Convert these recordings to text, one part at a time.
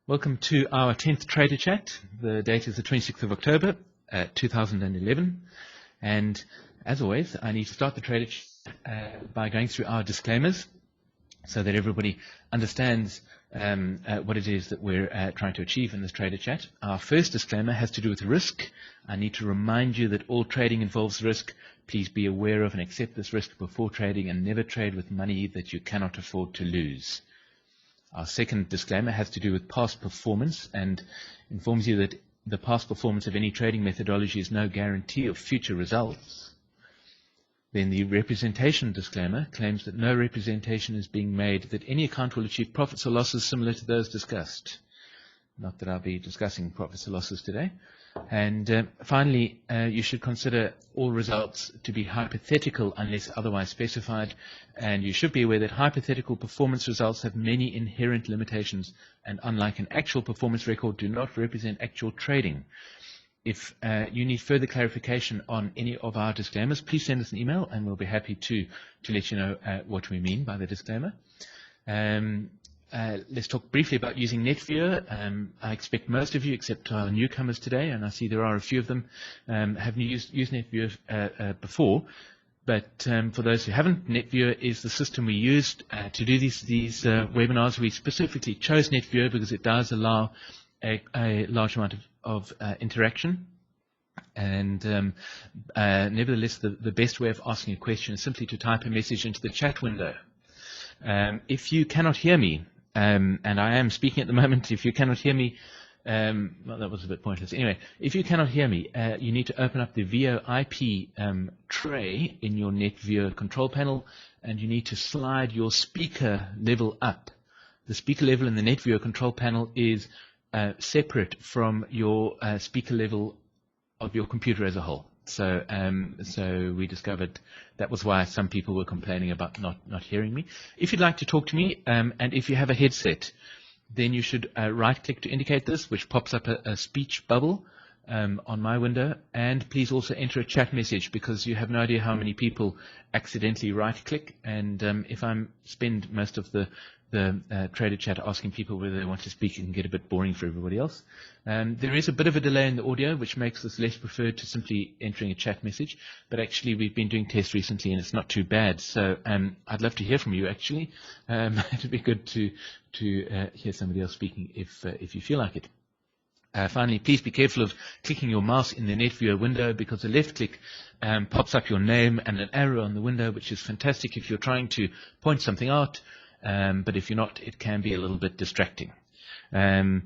Welcome to our 10th Trader Chat. The date is the 26th of October, 2011. And as always, I need to start the Trader Chat by going through our disclaimers so that everybody understands what it is that we're trying to achieve in this Trader Chat. Our first disclaimer has to do with risk. I need to remind you that all trading involves risk. Please be aware of and accept this risk before trading and never trade with money that you cannot afford to lose. Our second disclaimer has to do with past performance and informs you that the past performance of any trading methodology is no guarantee of future results. Then the representation disclaimer claims that no representation is being made that any account will achieve profits or losses similar to those discussed. Not that I'll be discussing profits or losses today. And finally, you should consider all results to be hypothetical unless otherwise specified, and you should be aware that hypothetical performance results have many inherent limitations and, unlike an actual performance record, do not represent actual trading. If you need further clarification on any of our disclaimers, please send us an email and we'll be happy to let you know what we mean by the disclaimer. Let's talk briefly about using NetViewer. I expect most of you, except our newcomers today, and I see there are a few of them, have used NetViewer before. But for those who haven't, NetViewer is the system we used to do these webinars. We specifically chose NetViewer because it does allow a large amount of interaction. And nevertheless, the best way of asking a question is simply to type a message into the chat window. If you cannot hear me, and I am speaking at the moment, if you cannot hear me, well, that was a bit pointless. Anyway, if you cannot hear me, you need to open up the VoIP tray in your NetViewer control panel, and you need to slide your speaker level up. The speaker level in the NetViewer control panel is separate from your speaker level of your computer as a whole. So we discovered that was why some people were complaining about not hearing me. If you'd like to talk to me, and if you have a headset, then you should right-click to indicate this, which pops up a speech bubble on my window. And please also enter a chat message, because you have no idea how many people accidentally right-click. And if I spend most of the Trader Chat asking people whether they want to speak, it can get a bit boring for everybody else. There is a bit of a delay in the audio, which makes this less preferred to simply entering a chat message. But actually, we've been doing tests recently, and it's not too bad. So I'd love to hear from you, actually. It'd be good to hear somebody else speaking if you feel like it. Finally, please be careful of clicking your mouse in the NetViewer window, because a left click pops up your name and an arrow on the window, which is fantastic if you're trying to point something out. But if you're not, it can be a little bit distracting. The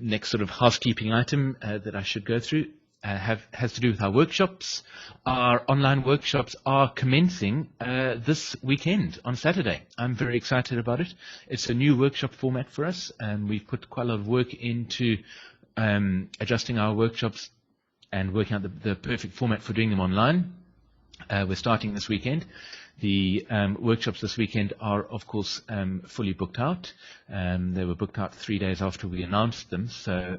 next sort of housekeeping item that I should go through has to do with our workshops. Our online workshops are commencing this weekend on Saturday. I'm very excited about it. It's a new workshop format for us, and we've put quite a lot of work into adjusting our workshops and working out the perfect format for doing them online. We're starting this weekend. The workshops this weekend are, of course, fully booked out. They were booked out 3 days after we announced them, so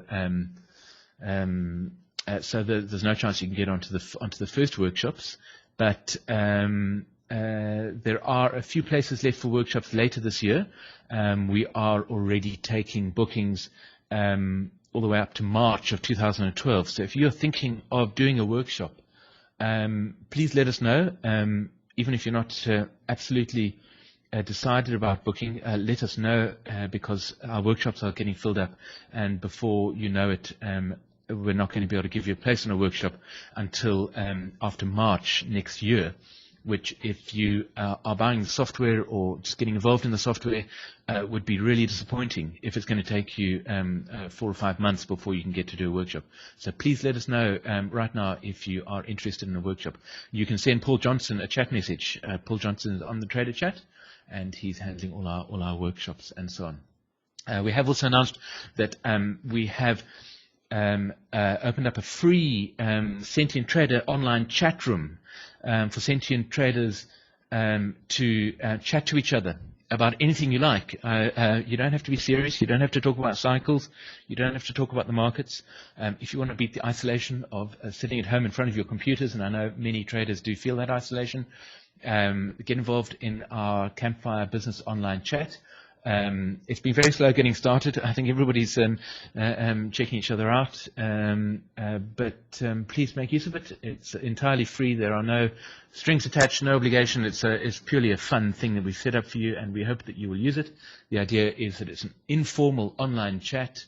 there's no chance you can get onto the first workshops. But there are a few places left for workshops later this year. We are already taking bookings all the way up to March of 2012. So if you're thinking of doing a workshop, please let us know. Even if you're not absolutely decided about booking, let us know, because our workshops are getting filled up, and before you know it, we're not going to be able to give you a place in a workshop until after March next year, which, if you are buying the software or just getting involved in the software, would be really disappointing if it's going to take you 4 or 5 months before you can get to do a workshop. So please let us know right now if you are interested in a workshop. You can send Paul Johnson a chat message. Paul Johnson is on the Trader Chat, and he's handling all our workshops and so on. We have also announced that we have opened up a free Sentient Trader online chat room for sentient traders to chat to each other about anything you like. You don't have to be serious. You don't have to talk about cycles. You don't have to talk about the markets. If you want to beat the isolation of sitting at home in front of your computers, and I know many traders do feel that isolation, get involved in our Campfire Business online chat. It's been very slow getting started. I think everybody's checking each other out, but please make use of it. It's entirely free. There are no strings attached, no obligation. It's purely a fun thing that we've set up for you, and we hope that you will use it. The idea is that it's an informal online chat.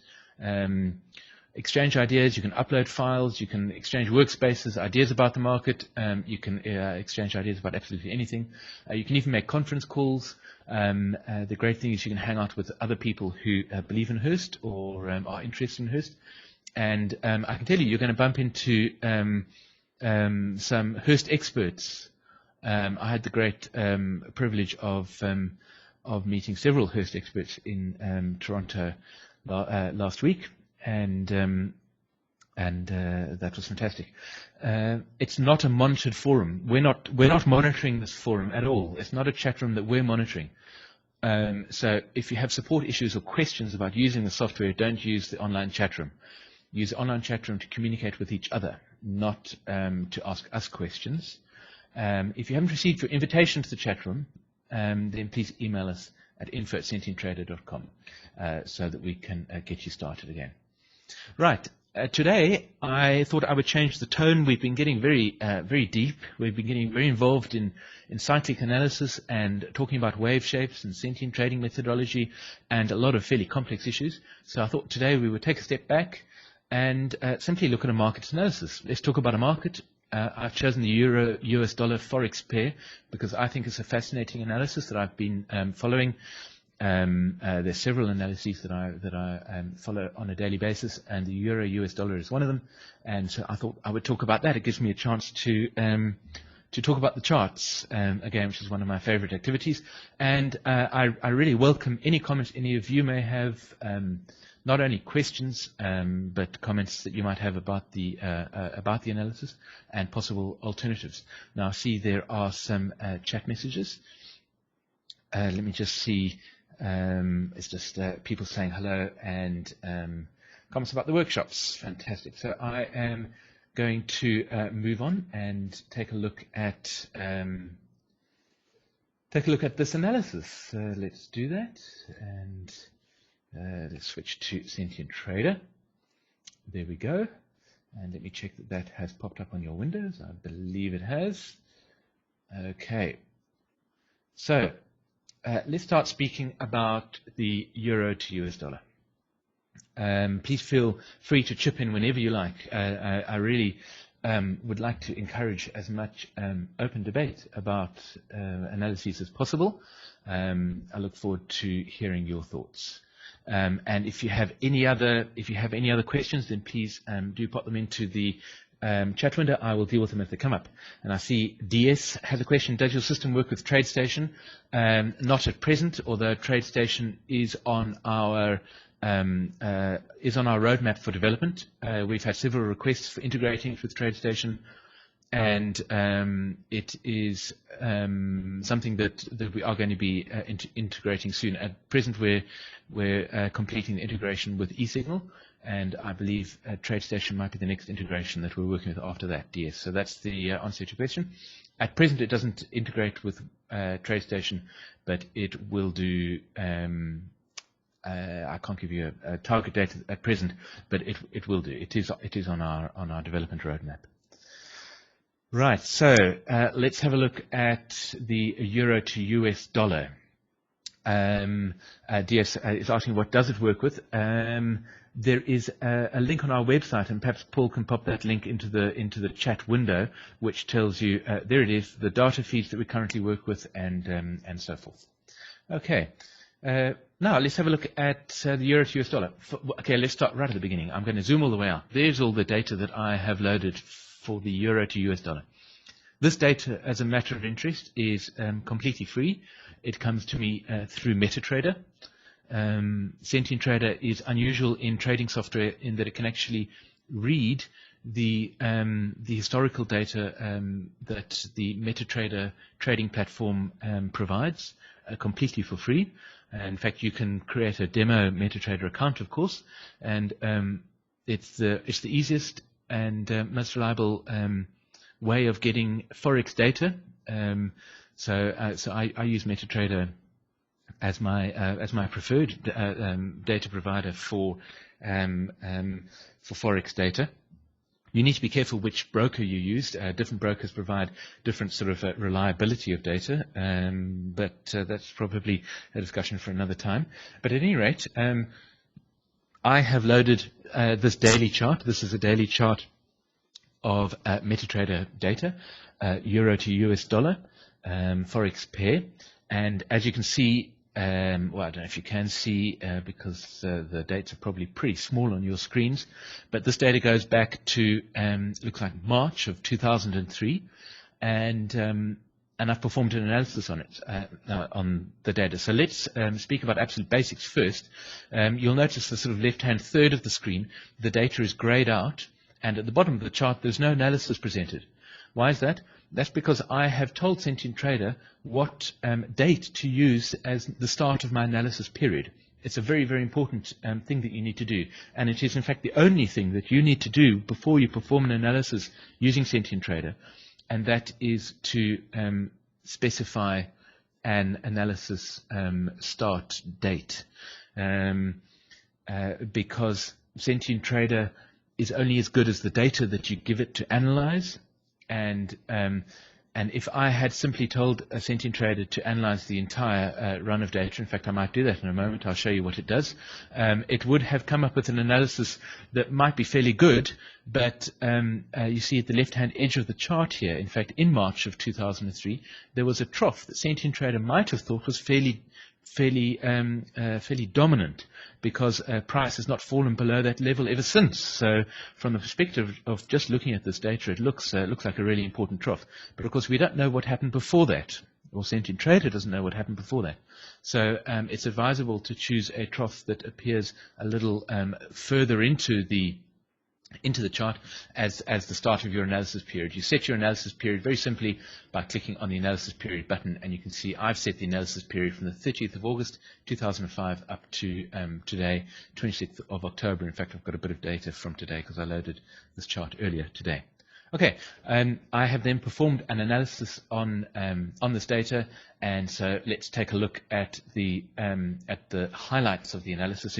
Exchange ideas, you can upload files, you can exchange workspaces, ideas about the market, you can exchange ideas about absolutely anything. You can even make conference calls. The great thing is you can hang out with other people who believe in Hurst or are interested in Hurst. And I can tell you, you're going to bump into some Hurst experts. I had the great privilege of meeting several Hurst experts in Toronto last week. And that was fantastic. It's not a monitored forum. We're not monitoring this forum at all. It's not a chat room that we're monitoring. So if you have support issues or questions about using the software, don't use the online chat room. Use the online chat room to communicate with each other, not to ask us questions. If you haven't received your invitation to the chat room, then please email us at info@sentienttrader.com so that we can get you started again. Right. Today, I thought I would change the tone. We've been getting very deep. We've been getting very involved in cyclic analysis and talking about wave shapes and sentient trading methodology and a lot of fairly complex issues. So I thought today we would take a step back and simply look at a market analysis. Let's talk about a market. I've chosen the Euro-US dollar forex pair because I think it's a fascinating analysis that I've been following. There's several analyses that I follow on a daily basis, and the Euro-US dollar is one of them. And so I thought I would talk about that. It gives me a chance to talk about the charts again, which is one of my favorite activities. And I really welcome any comments any of you may have, not only questions but comments that you might have about the analysis and possible alternatives. Now, I see there are some chat messages. Let me just see. It's just people saying hello and comments about the workshops. Fantastic. So I am going to move on and take a look at this analysis. Let's do that, and let's switch to Sentient Trader. There we go. And let me check that that has popped up on your windows. I believe it has. Okay. So let's start speaking about the euro to US dollar. Please feel free to chip in whenever you like. I really would like to encourage as much open debate about analyses as possible. I look forward to hearing your thoughts. And if you have any other questions, then please do pop them into the chat window. I will deal with them as they come up. And I see DS has a question. Does your system work with TradeStation? Not at present, although TradeStation is on our roadmap for development. We've had several requests for integrating it with TradeStation, and it is something that we are going to be integrating soon. At present, we're completing the integration with eSignal, and I believe TradeStation might be the next integration that we're working with after that, DS. So that's the answer to your question. At present, it doesn't integrate with TradeStation, but it will do. I can't give you a target date at present, but it will do. It is on our development roadmap. Right. So let's have a look at the euro to US dollar. DS is asking what does it work with. There is a link on our website, and perhaps Paul can pop that link into the chat window, which tells you there it is, the data feeds that we currently work with, and so forth. Okay. Now let's have a look at the euro to US dollar. Okay, let's start right at the beginning. I'm going to zoom all the way out. There's all the data that I have loaded for the euro to US dollar. This data, as a matter of interest, is completely free. It comes to me through MetaTrader. Sentient Trader is unusual in trading software in that it can actually read the historical data that the MetaTrader trading platform provides completely for free. In fact, you can create a demo MetaTrader account, of course, and it's the easiest and most reliable way of getting forex data. So I use MetaTrader as my preferred data provider for forex data. You need to be careful which broker you use. Different brokers provide different sort of reliability of data, but that's probably a discussion for another time. But at any rate, I have loaded this daily chart. This is a daily chart of MetaTrader data, euro to US dollar, forex pair, and as you can see, well, I don't know if you can see because the dates are probably pretty small on your screens, but this data goes back to looks like March of 2003, and I've performed an analysis on it on the data. So let's speak about absolute basics first. You'll notice the sort of left-hand third of the screen, the data is grayed out, and at the bottom of the chart, there's no analysis presented. Why is that? That's because I have told Sentient Trader what date to use as the start of my analysis period. It's a very, very important thing that you need to do. And it is, in fact, the only thing that you need to do before you perform an analysis using Sentient Trader, and that is to specify an analysis start date. Because Sentient Trader is only as good as the data that you give it to analyze, and if I had simply told a Sentient Trader to analyze the entire run of data, in fact I might do that in a moment, I'll show you what it does, it would have come up with an analysis that might be fairly good, but you see at the left hand edge of the chart here, in fact in March of 2003, there was a trough that Sentient Trader might have thought was fairly dominant, because price has not fallen below that level ever since. So from the perspective of just looking at this data, it looks like a really important trough. But of course we don't know what happened before that, or Sentient Trader doesn't know what happened before that. So it's advisable to choose a trough that appears a little further into the chart as the start of your analysis period. You set your analysis period very simply by clicking on the analysis period button, and you can see I've set the analysis period from the 30th of August 2005 up to today, 26th of October. In fact, I've got a bit of data from today because I loaded this chart earlier today. Okay, I have then performed an analysis on this data, and so let's take a look at the highlights of the analysis.